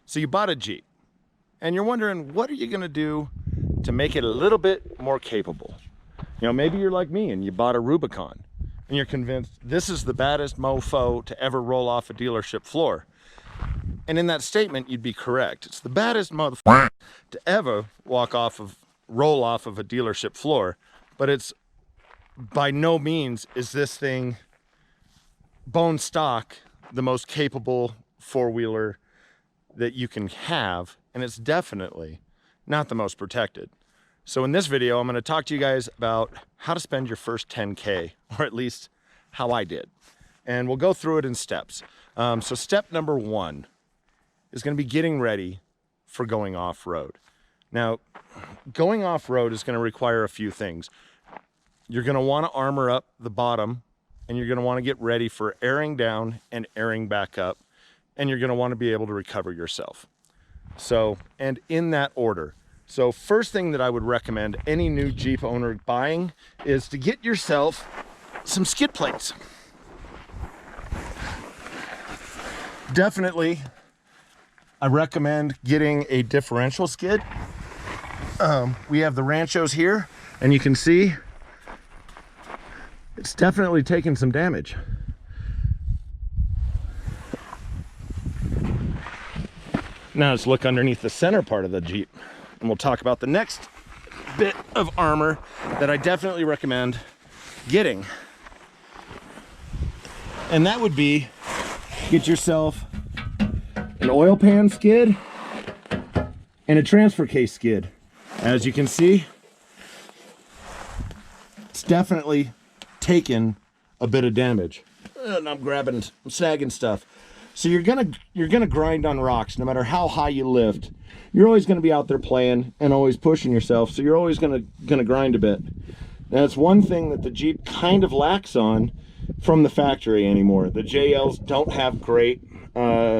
So you bought a Jeep and you're wondering, what are you gonna do to make it a little bit more capable? You know, maybe you're like me and you bought a Rubicon and you're convinced this is the baddest mofo to ever roll off a dealership floor. And in that statement, you'd be correct. It's the baddest motherfucker to ever roll off of a dealership floor, but it's by no means is this thing bone stock the most capable four-wheeler that you can have, and it's definitely not the most protected. So in this video, I'm going to talk to you guys about how to spend your first 10K, or at least how I did. And we'll go through it in steps. So step number one is going to be getting ready for going off-road. Now, going off-road is going to require a few things. You're going to want to armor up the bottom, and you're going to want to get ready for airing down and airing back up, and you're going to want to be able to recover yourself. So, and in that order. So first thing that I would recommend any new Jeep owner buying is to get yourself some skid plates. Definitely, I recommend getting a differential skid. We have the Ranchos here, and you can see it's definitely taken some damage. Now let's look underneath the center part of the Jeep, and we'll talk about the next bit of armor that I definitely recommend getting. And that would be, get yourself an oil pan skid and a transfer case skid. As you can see, it's definitely taken a bit of damage. And I'm snagging stuff. So you're gonna grind on rocks no matter how high you lift. You're always gonna be out there playing and always pushing yourself, so you're always gonna grind a bit. Now it's one thing that the Jeep kind of lacks on from the factory anymore. The JLs don't have great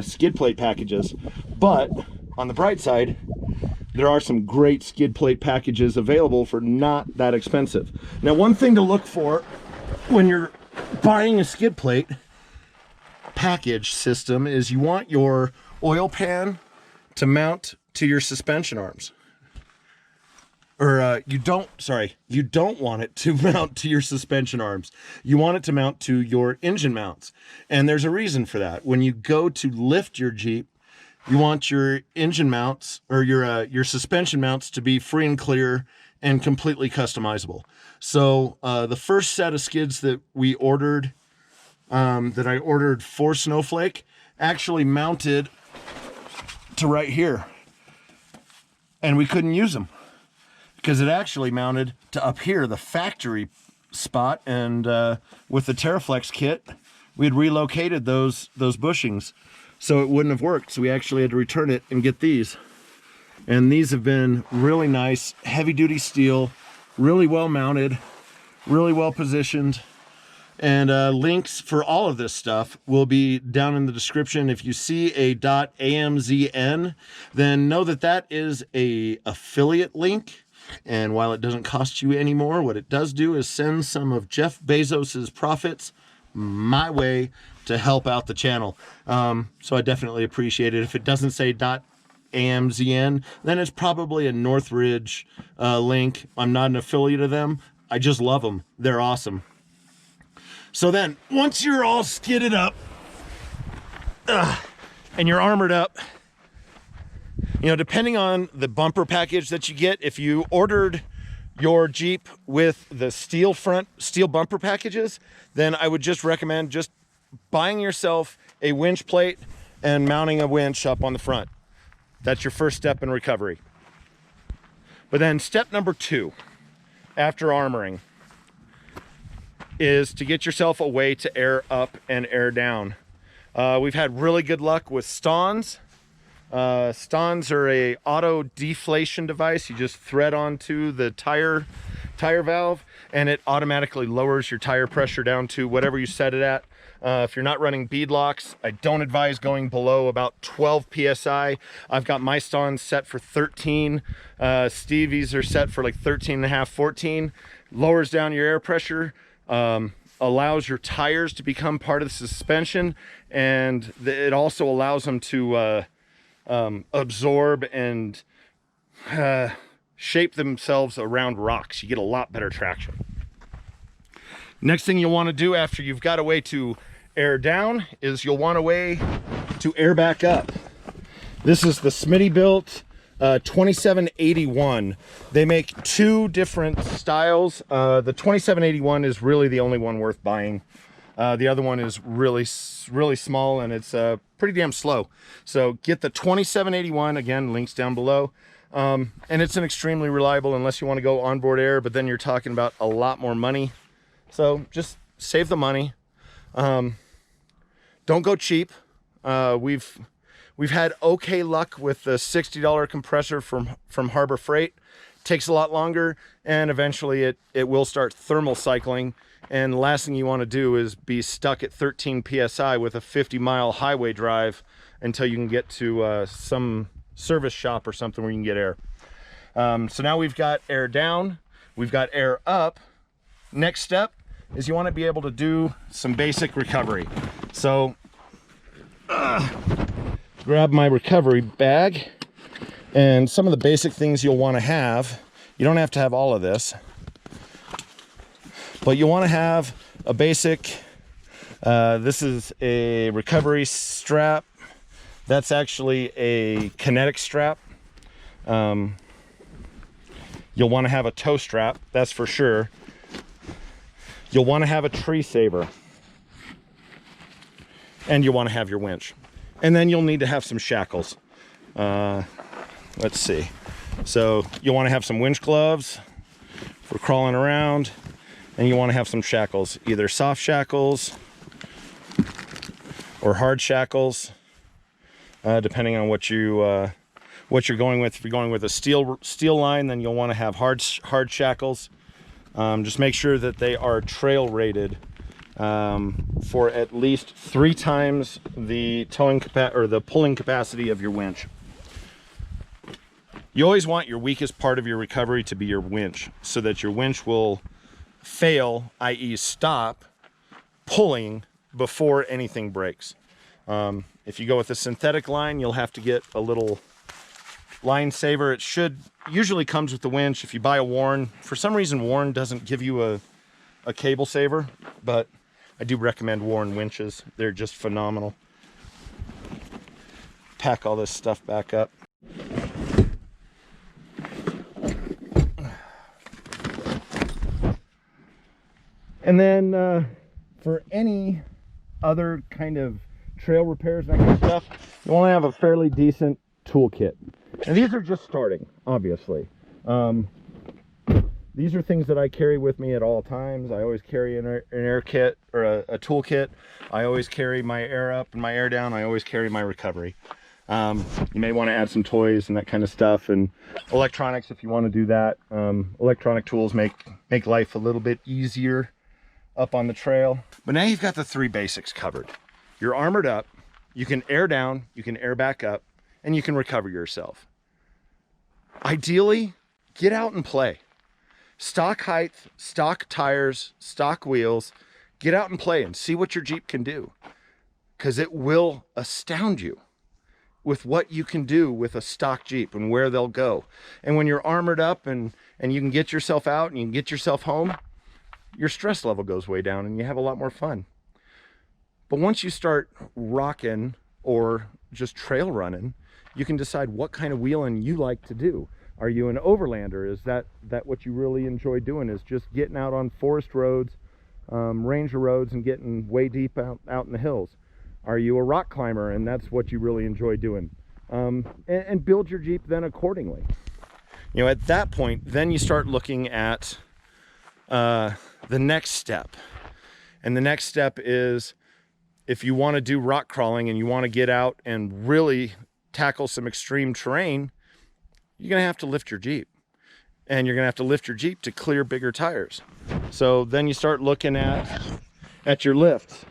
skid plate packages, but on the bright side, there are some great skid plate packages available for not that expensive. Now, one thing to look for when you're buying a skid plate package system is you want your oil pan to mount to your suspension arms. Or you don't want it to mount to your suspension arms. You want it to mount to your engine mounts. And there's a reason for that. When you go to lift your Jeep, you want your engine mounts or your suspension mounts to be free and clear and completely customizable. So the first set of skids that we ordered, that I ordered for Snowflake, actually mounted to right here. And we couldn't use them because it actually mounted to up here, the factory spot. And with the TerraFlex kit, we had relocated those bushings, so it wouldn't have worked. So we actually had to return it and get these. And these have been really nice, heavy duty steel, really well mounted, really well positioned. And links for all of this stuff will be down in the description. If you see a .amzn, then know that that is a affiliate link. And while it doesn't cost you any more, what it does do is send some of Jeff Bezos's profits my way to help out the channel. So I definitely appreciate it. If it doesn't say .amzn, then it's probably a Northridge link. I'm not an affiliate of them. I just love them. They're awesome. So then, once you're all skidded up and you're armored up, you know, depending on the bumper package that you get, if you ordered your Jeep with the steel bumper packages, then I would just recommend just buying yourself a winch plate and mounting a winch up on the front. That's your first step in recovery. But then step number two, after armoring, is to get yourself a way to air up and air down. We've had really good luck with Stons. Stons are a auto deflation device. You just thread onto the tire valve and it automatically lowers your tire pressure down to whatever you set it at. If you're not running bead locks, I don't advise going below about 12 PSI. I've got my Stons set for 13. Stevie's are set for like 13.5, 14. Lowers down your air pressure. Allows your tires to become part of the suspension, and it also allows them to absorb and shape themselves around rocks. You get a lot better traction. Next thing you'll want to do after you've got a way to air down is you'll want a way to air back up. This is the Smittybilt 2781. They make two different styles. The 2781 is really the only one worth buying. The other one is really small, and it's pretty damn slow. So get the 2781, again, links down below. And it's an extremely reliable, unless you want to go onboard air, but then you're talking about a lot more money. So just save the money. Don't go cheap. We've had okay luck with the $60 compressor from Harbor Freight. Takes a lot longer, and eventually it will start thermal cycling. And the last thing you want to do is be stuck at 13 psi with a 50-mile highway drive until you can get to some service shop or something where you can get air. So now we've got air down, we've got air up. Next step is you want to be able to do some basic recovery. So grab my recovery bag, and some of the basic things you'll want to have. You don't have to have all of this, but you want to have a basic, this is a recovery strap. That's actually a kinetic strap. You'll want to have a tow strap, that's for sure. You'll want to have a tree saver. And you'll want to have your winch. And then you'll need to have some shackles. Let's see. So you'll want to have some winch gloves for crawling around. And you want to have some shackles, either soft shackles or hard shackles, depending on what you're going with. If you're going with a steel line, then you'll want to have hard shackles. Just make sure that they are trail rated for at least 3 times the pulling capacity of your winch. You always want your weakest part of your recovery to be your winch, so that your winch will fail, i.e. stop pulling before anything breaks. If you go with a synthetic line, you'll have to get a little line saver. It usually comes with the winch. If you buy a Warren, for some reason Warren doesn't give you a cable saver, but I do recommend Warren winches. They're just phenomenal. Pack all this stuff back up. And then for any other kind of trail repairs and that kind of stuff, you want to have a fairly decent toolkit. And these are just starting, obviously. These are things that I carry with me at all times. I always carry an air kit or a toolkit. I always carry my air up and my air down. I always carry my recovery. You may want to add some toys and that kind of stuff, and electronics if you want to do that. Electronic tools make life a little bit easier up on the trail. But now you've got the 3 basics covered. You're armored up, you can air down, you can air back up, and you can recover yourself. Ideally, get out and play. Stock height, stock tires, stock wheels. Get out and play and see what your Jeep can do, because it will astound you with what you can do with a stock Jeep and where they'll go. And when you're armored up and you can get yourself out and you can get yourself home, your stress level goes way down and you have a lot more fun. But once you start rocking or just trail running, you can decide what kind of wheeling you like to do. Are you an overlander? Is that what you really enjoy doing, is just getting out on forest roads, ranger roads, and getting way deep out in the hills? Are you a rock climber and that's what you really enjoy doing? And build your Jeep then accordingly. You know, at that point, then you start looking at the next step. And the next step is, if you want to do rock crawling and you want to get out and really tackle some extreme terrain, you're going to have to lift your Jeep. And you're going to have to lift your Jeep to clear bigger tires. So then you start looking at your lifts.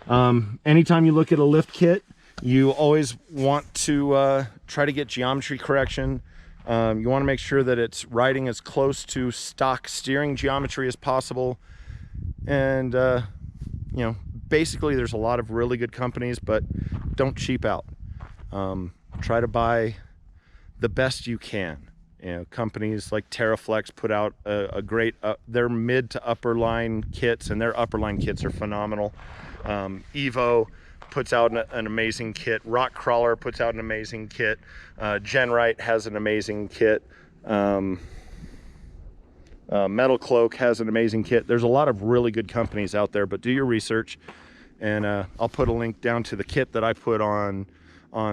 Anytime you look at a lift kit, you always want to try to get geometry correction. You want to make sure that it's riding as close to stock steering geometry as possible. And you know, basically there's a lot of really good companies, but don't cheap out. try to buy the best you can. You know, companies like TerraFlex put out a great, their mid to upper line kits, and their upper line kits are phenomenal. Evo puts out an amazing kit. Rock Crawler puts out an amazing kit. Genrite has an amazing kit. Metal Cloak has an amazing kit. There's a lot of really good companies out there, but do your research. And I'll put a link down to the kit that I put on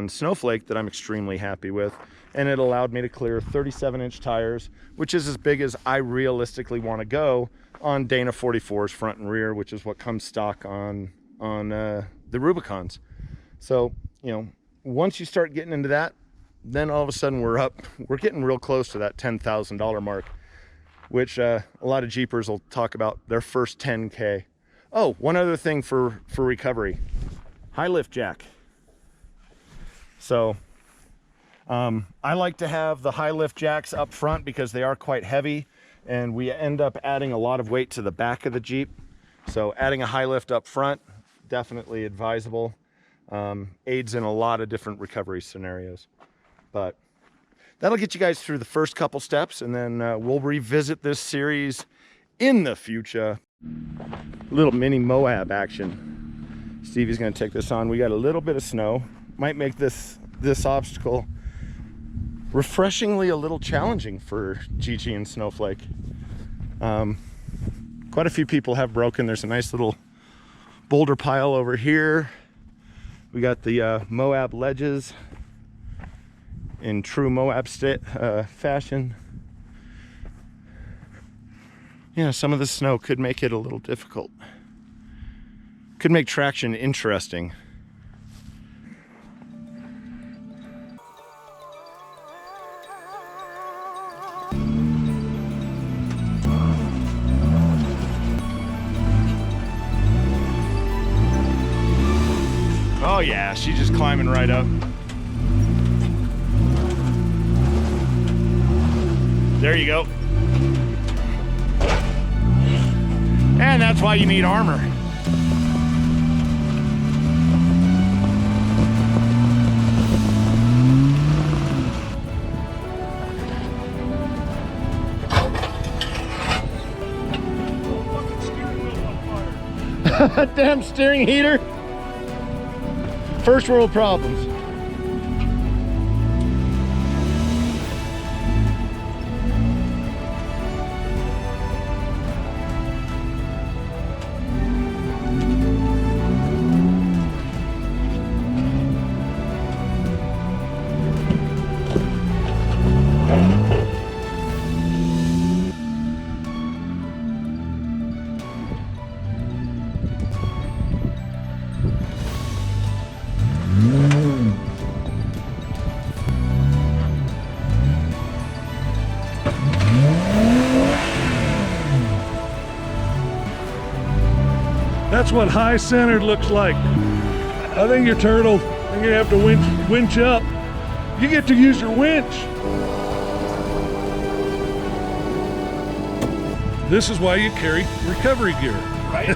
Snowflake that I'm extremely happy with. And it allowed me to clear 37-inch tires, which is as big as I realistically want to go on Dana 44s front and rear, which is what comes stock on the Rubicons. So, you know, once you start getting into that, then all of a sudden we're getting real close to that $10,000 mark, which a lot of Jeepers will talk about their first 10K. Oh, one other thing for recovery, high lift jack. So I like to have the high lift jacks up front because they are quite heavy, and we end up adding a lot of weight to the back of the Jeep. So adding a high lift up front, definitely advisable. Aids in a lot of different recovery scenarios. But that'll get you guys through the first couple steps, and then we'll revisit this series in the future. Little mini Moab action. Stevie's gonna take this on. We got a little bit of snow. Might make this obstacle refreshingly a little challenging for Gigi and Snowflake. Quite a few people have broken. There's a nice little boulder pile over here. We got the Moab ledges in true Moab fashion. Yeah, some of the snow could make it a little difficult. Could make traction interesting. Oh yeah, she's just climbing right up. There you go. And that's why you need armor. Damn steering heater. First world problems. That's what high centered looks like. I think your turtle, I'm gonna have to winch up. You get to use your winch. This is why you carry recovery gear. Right?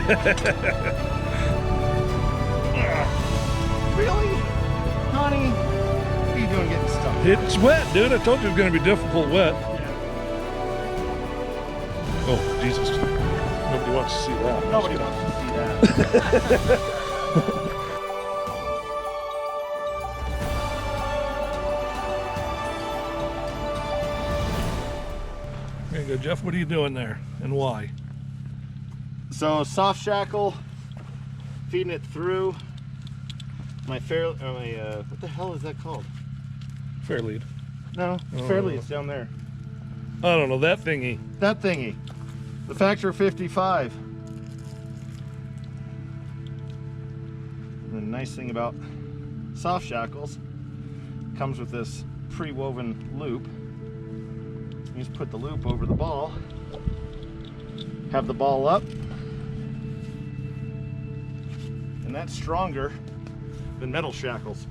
Really? Honey, what are you doing getting stuck? It's wet, dude. I told you it was gonna be difficult wet. Oh, Jesus. Nobody wants to see that. Nobody wants to see that. There you go, Jeff. What are you doing there and why? So soft shackle, feeding it through my what the hell is that called? Fair lead. No, Fairlead is down there. I don't know, that thingy. That thingy. The Factor 55. And the nice thing about soft shackles, comes with this pre-woven loop. You just put the loop over the ball, have the ball up, and that's stronger than metal shackles.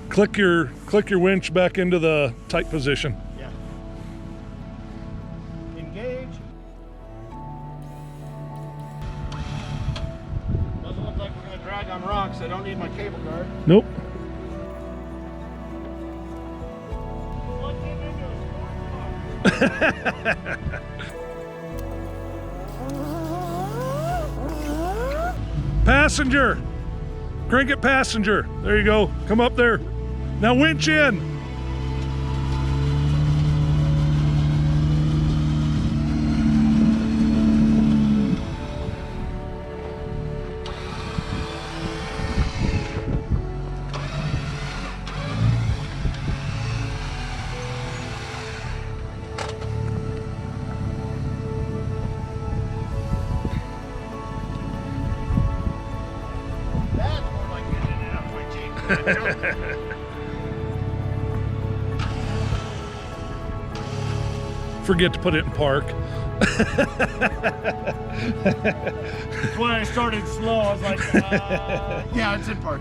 Click your winch back into the tight position. Yeah. Engage. on rocks. I don't need my cable guard. Nope. Passenger. Crank it, passenger. There you go. Come up there. Now winch in. Forget to put it in park. That's why I started slow. I was like, Yeah, it's in park.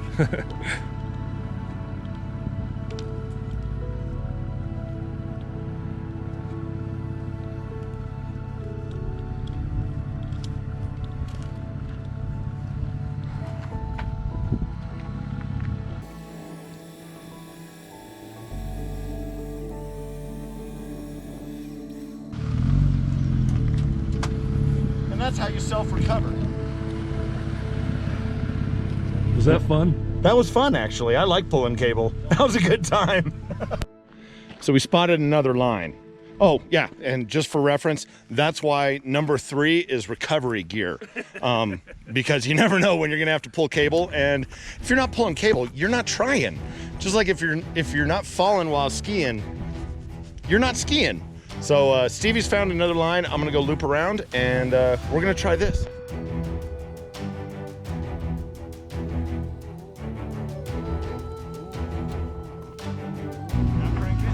That's how you self-recover. Was that fun? That was fun, actually. I like pulling cable. That was a good time. So we spotted another line. Oh, yeah, and just for reference, that's why number 3 is recovery gear. Because you never know when you're gonna have to pull cable, and if you're not pulling cable, you're not trying. Just like if you're not falling while skiing, you're not skiing. So Stevie's found another line. I'm gonna go loop around, and we're gonna try this.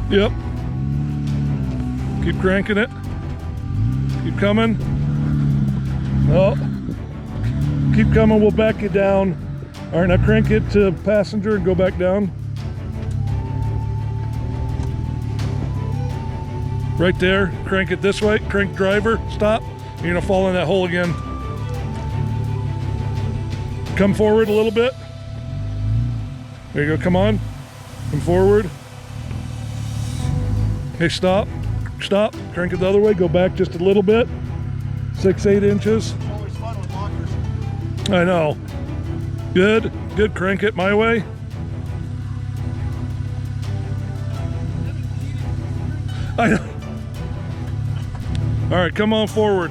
Yep. Keep cranking it. Keep coming. Oh. Keep coming, we'll back you down. All right, now crank it to passenger and go back down. Right there, crank it this way, crank driver, stop. You're gonna fall in that hole again. Come forward a little bit. There you go, come on. Come forward. Okay, stop, stop. Crank it the other way, go back just a little bit. 6-8 inches. It's always fun with lockers. I know. Good, good, crank it my way. I know. All right, come on forward.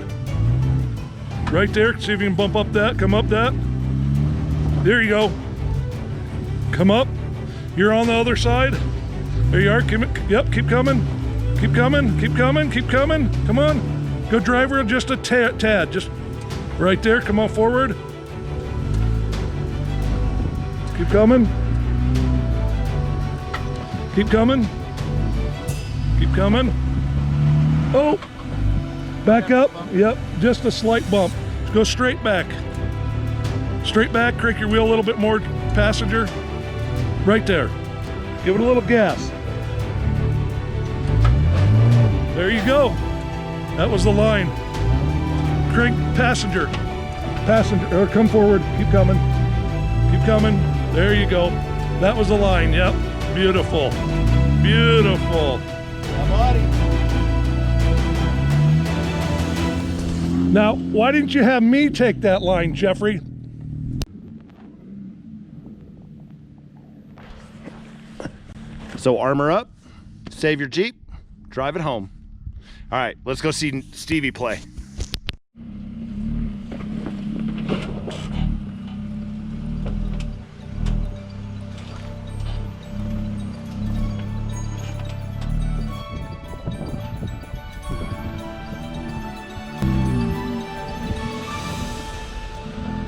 Right there, see if you can bump up that, come up that. There you go. Come up. You're on the other side. There you are, yep, keep coming. Keep coming, keep coming, keep coming. Come on. Go driver just a tad, just right there, come on forward. Keep coming. Keep coming. Keep coming. Oh. Back up, yep, just a slight bump. Go straight back. Straight back, crank your wheel a little bit more, passenger. Right there. Give it a little gas. There you go. That was the line. Crank passenger. Passenger, or come forward, keep coming. Keep coming, there you go. That was the line, yep. Beautiful, beautiful. My buddy. Now, why didn't you have me take that line, Jeffrey? So armor up, save your Jeep, drive it home. All right, let's go see Stevie play.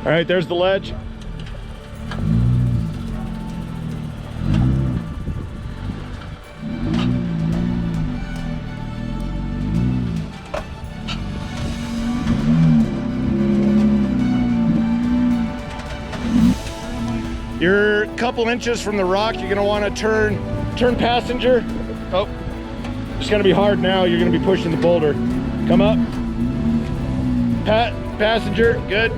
All right, there's the ledge. You're a couple inches from the rock. You're gonna wanna turn passenger. Oh, it's gonna be hard now. You're gonna be pushing the boulder. Come up. Passenger, good.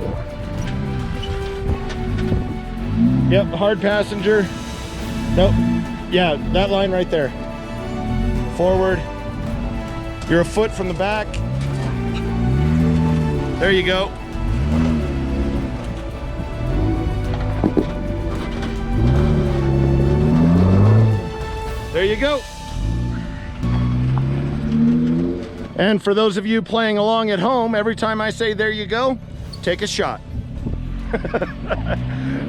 Yep, hard passenger. Nope. Yeah, that line right there. Forward. You're a foot from the back. There you go. There you go. And for those of you playing along at home, every time I say there you go, take a shot.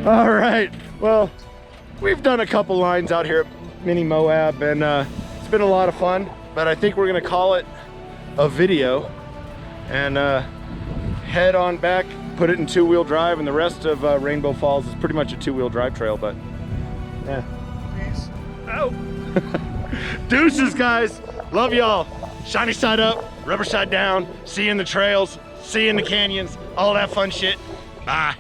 All right, well, we've done a couple lines out here at Mini Moab, and it's been a lot of fun, but I think we're gonna call it a video and head on back, put it in two-wheel drive, and the rest of Rainbow Falls is pretty much a two-wheel drive trail, but yeah. Peace out. Deuces, guys. Love y'all. Shiny side up, rubber side down. See you in the trails, see you in the canyons, all that fun shit. Bye.